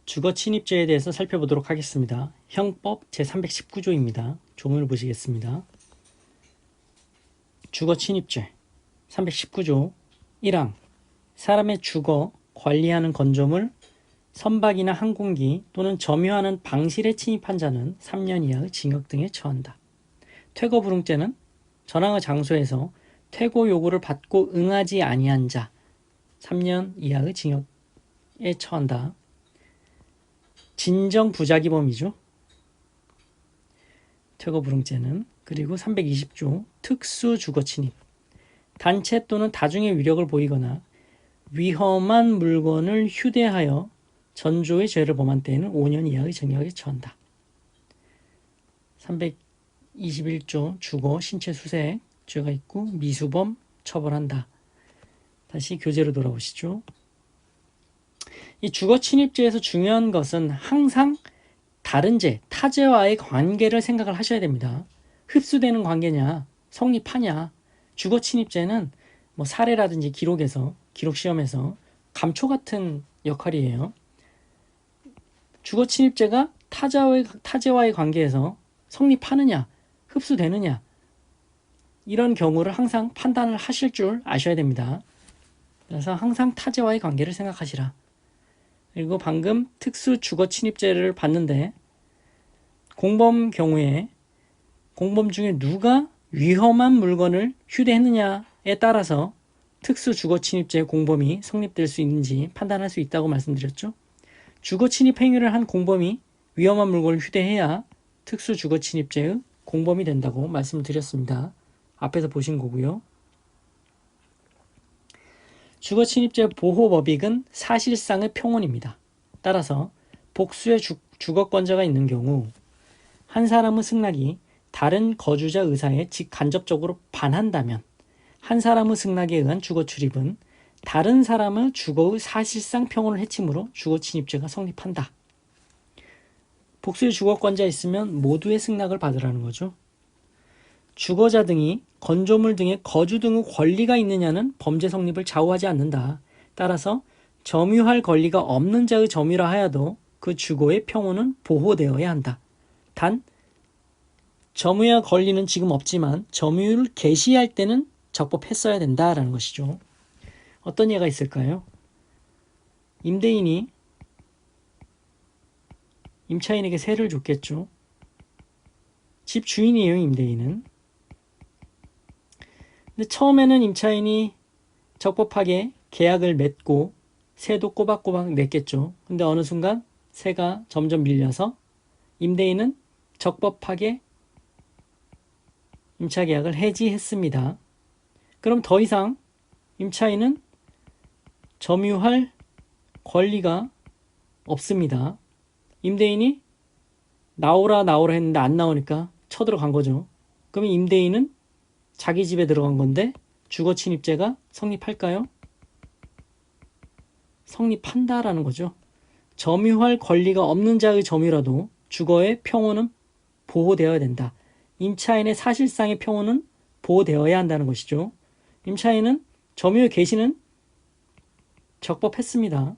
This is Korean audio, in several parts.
주거 침입죄에 대해서 살펴보도록 하겠습니다. 형법 제319조입니다. 조문을 보시겠습니다. 주거 침입죄 319조 1항 사람의 주거, 관리하는 건조물, 선박이나 항공기 또는 점유하는 방실에 침입한 자는 3년 이하의 징역 등에 처한다. 퇴거 불응죄는 전항의 장소에서 퇴거 요구를 받고 응하지 아니한 자 3년 이하의 징역에 처한다. 진정 부작위범이죠. 퇴거 불응죄는. 그리고 320조 특수 주거 침입. 단체 또는 다중의 위력을 보이거나 위험한 물건을 휴대하여 전조의 죄를 범한 때에는 5년 이하의 징역에 처한다. 321조 주거 신체 수색 죄가 있고 미수범 처벌한다. 다시 교재로 돌아오시죠. 이 주거 침입죄에서 중요한 것은 항상 다른 죄, 타죄와의 관계를 생각을 하셔야 됩니다. 흡수되는 관계냐, 성립하냐. 주거 침입죄는 뭐 사례라든지 기록 시험에서 감초 같은 역할이에요. 주거 침입죄가 타죄와의 관계에서 성립하느냐, 흡수되느냐, 이런 경우를 항상 판단을 하실 줄 아셔야 됩니다. 그래서 항상 타죄와의 관계를 생각하시라. 그리고 방금 특수 주거 침입죄를 봤는데 공범 경우에 공범 중에 누가 위험한 물건을 휴대했느냐에 따라서 특수 주거 침입죄 공범이 성립될 수 있는지 판단할 수 있다고 말씀드렸죠. 주거 침입 행위를 한 공범이 위험한 물건을 휴대해야 특수 주거 침입죄의 공범이 된다고 말씀드렸습니다. 앞에서 보신 거고요. 주거 침입죄 보호법익은 사실상의 평온입니다. 따라서 복수의 주거권자가 있는 경우 한 사람의 승낙이 다른 거주자 의사에 직간접적으로 반한다면 한 사람의 승낙에 의한 주거 출입은 다른 사람의 주거의 사실상 평온을 해침으로 주거 침입죄가 성립한다. 복수의 주거권자 있으면 모두의 승낙을 받으라는 거죠. 주거자 등이 건조물 등의 거주 등의 권리가 있느냐는 범죄 성립을 좌우하지 않는다. 따라서 점유할 권리가 없는 자의 점유라 하여도 그 주거의 평온은 보호되어야 한다. 단 점유할 권리는 지금 없지만 점유를 개시할 때는 적법했어야 된다라는 것이죠. 어떤 예가 있을까요? 임대인이 임차인에게 세를 줬겠죠. 집 주인이에요, 임대인은. 근데 처음에는 임차인이 적법하게 계약을 맺고 세도 꼬박꼬박 냈겠죠. 근데 어느 순간 세가 점점 밀려서 임대인은 적법하게 임차계약을 해지했습니다. 그럼 더 이상 임차인은 점유할 권리가 없습니다. 임대인이 나오라 했는데 안 나오니까 쳐들어간 거죠. 그러면 임대인은 자기 집에 들어간 건데 주거 침입죄가 성립할까요? 성립한다라는 거죠. 점유할 권리가 없는 자의 점유라도 주거의 평온은 보호되어야 된다. 임차인의 사실상의 평온은 보호되어야 한다는 것이죠. 임차인은 점유의 개시는 적법했습니다.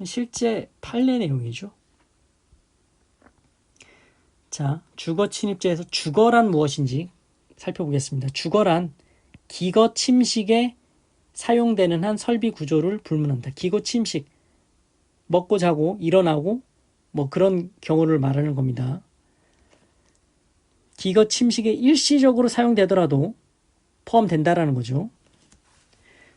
실제 판례 내용이죠. 자, 주거 침입죄에서 주거란 무엇인지 살펴보겠습니다. 주거란 기거 침식에 사용되는 한 설비 구조를 불문한다. 기거 침식, 먹고 자고 일어나고 뭐 그런 경우를 말하는 겁니다. 기거 침식에 일시적으로 사용되더라도 포함된다라는 거죠.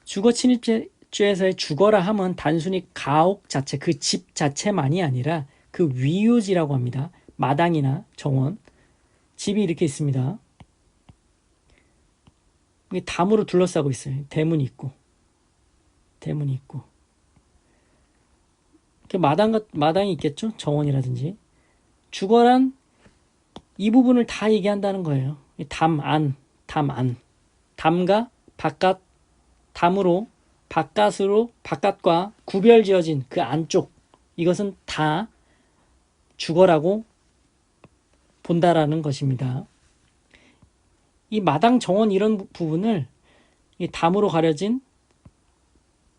주거 침입죄에서의 주거라 함은 단순히 가옥 자체, 그 집 자체만이 아니라 그 위유지라고 합니다. 마당이나 정원, 집이 이렇게 있습니다. 담으로 둘러싸고 있어요. 대문이 있고 이렇게 마당이 있겠죠. 정원이라든지. 주거란 이 부분을 다 얘기한다는 거예요. 담 안. 담과 바깥, 담으로 바깥과 구별 지어진 그 안쪽, 이것은 다 주거라고 본다라는 것입니다. 이 마당 정원 이런 부분을 이 담으로 가려진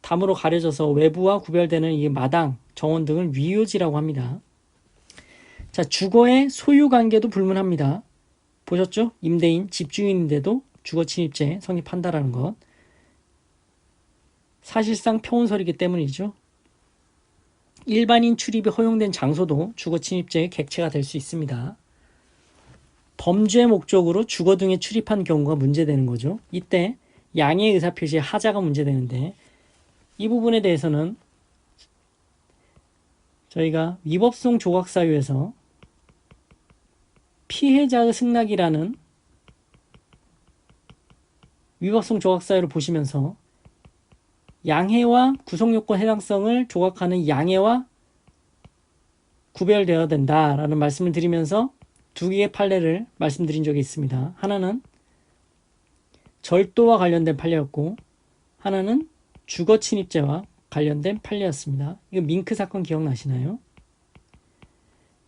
담으로 가려져서 외부와 구별되는 이 마당, 정원 등을 위요지라고 합니다. 자, 주거의 소유 관계도 불문합니다. 보셨죠? 임대인, 집주인인데도 주거 침입죄 성립한다라는 것. 사실상 평온설이기 때문이죠. 일반인 출입이 허용된 장소도 주거 침입죄의 객체가 될 수 있습니다. 범죄 목적으로 주거 등에 출입한 경우가 문제되는 거죠. 이때 양해의 의사표시의 하자가 문제되는데 이 부분에 대해서는 저희가 위법성 조각사유에서 피해자의 승낙이라는 위법성 조각사유를 보시면서 양해와 구성요건 해당성을 조각하는 양해와 구별되어야 된다라는 말씀을 드리면서 두 개의 판례를 말씀드린 적이 있습니다. 하나는 절도와 관련된 판례였고 하나는 주거 침입죄와 관련된 판례였습니다. 이거 밍크 사건 기억나시나요?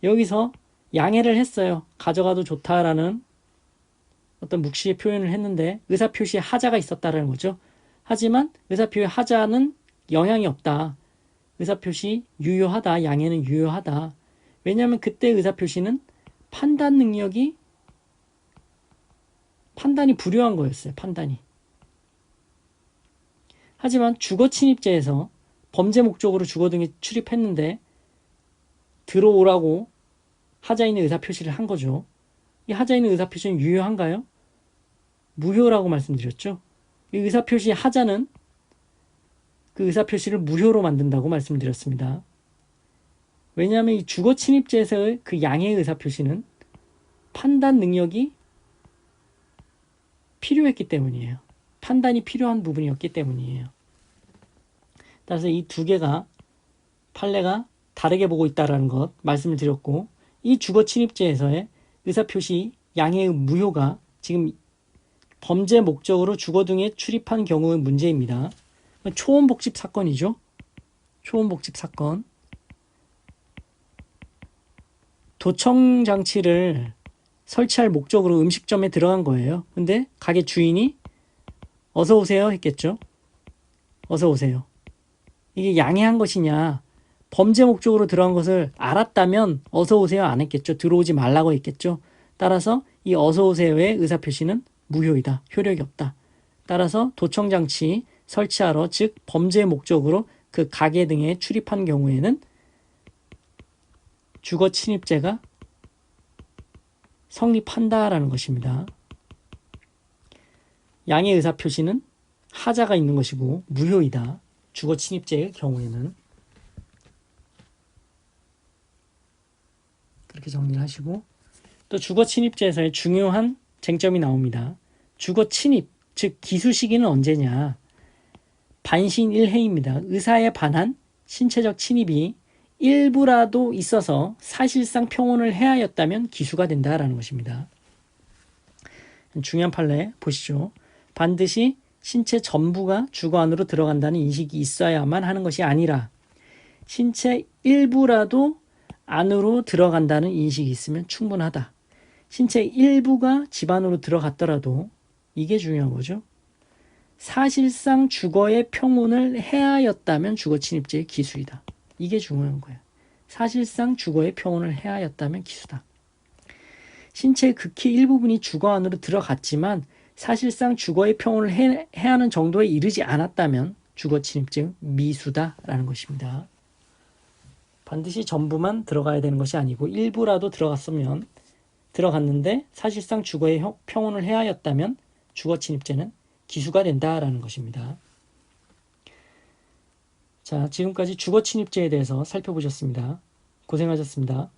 여기서 양해를 했어요. 가져가도 좋다라는 어떤 묵시의 표현을 했는데 의사표시에 하자가 있었다라는 거죠. 하지만 의사표시의 하자는 영향이 없다. 의사표시 유효하다. 양해는 유효하다. 왜냐하면 그때 의사표시는 판단이 불효한 거였어요. 판단이. 하지만 주거침입죄에서 범죄 목적으로 주거 등에 출입했는데 들어오라고 하자 있는 의사표시를 한 거죠. 이 하자 있는 의사표시는 유효한가요? 무효라고 말씀드렸죠. 이 의사표시의 하자는 그 의사표시를 무효로 만든다고 말씀드렸습니다. 왜냐하면 이 주거침입죄에서의 그 양해의 의사표시는 판단 능력이 필요했기 때문이에요. 판단이 필요한 부분이었기 때문이에요. 따라서 이 두 개가 판례가 다르게 보고 있다는 것 말씀을 드렸고 이 주거침입죄에서의 의사표시 양해의 무효가 지금 범죄 목적으로 주거 등에 출입한 경우의 문제입니다. 초원복집 사건이죠. 초원복집 사건. 도청 장치를 설치할 목적으로 음식점에 들어간 거예요. 근데 가게 주인이 어서 오세요 했겠죠. 어서 오세요. 이게 양해한 것이냐, 범죄 목적으로 들어간 것을 알았다면 어서 오세요 안 했겠죠. 들어오지 말라고 했겠죠. 따라서 이 어서 오세요의 의사표시는 무효이다. 효력이 없다. 따라서 도청 장치 설치하러, 즉 범죄 목적으로 그 가게 등에 출입한 경우에는 주거 침입죄가 성립한다라는 것입니다. 양해 의사표시는 하자가 있는 것이고 무효이다. 주거 침입죄의 경우에는. 그렇게 정리를 하시고, 또 주거 침입죄에서의 중요한 쟁점이 나옵니다. 주거 침입, 즉 기수 시기는 언제냐? 반신 일해입니다. 의사에 반한 신체적 침입이 일부라도 있어서 사실상 평온을 해하였다면 기수가 된다라는 것입니다. 중요한 판례 보시죠. 반드시 신체 전부가 주거 안으로 들어간다는 인식이 있어야만 하는 것이 아니라 신체 일부라도 안으로 들어간다는 인식이 있으면 충분하다. 신체 일부가 집 안으로 들어갔더라도 이게 중요한 거죠. 사실상 주거의 평온을 해하였다면 주거 침입죄의 기수이다. 이게 중요한 거예요. 사실상 주거의 평온을 해하였다면 기수다. 신체의 극히 일부분이 주거 안으로 들어갔지만 사실상 주거의 평온을 해하는 정도에 이르지 않았다면 주거 침입죄 미수다라는 것입니다. 반드시 전부만 들어가야 되는 것이 아니고 일부라도 들어갔는데 사실상 주거의 평온을 해하였다면 주거 침입죄는 기수가 된다라는 것입니다. 자, 지금까지 주거 침입죄에 대해서 살펴보셨습니다. 고생하셨습니다.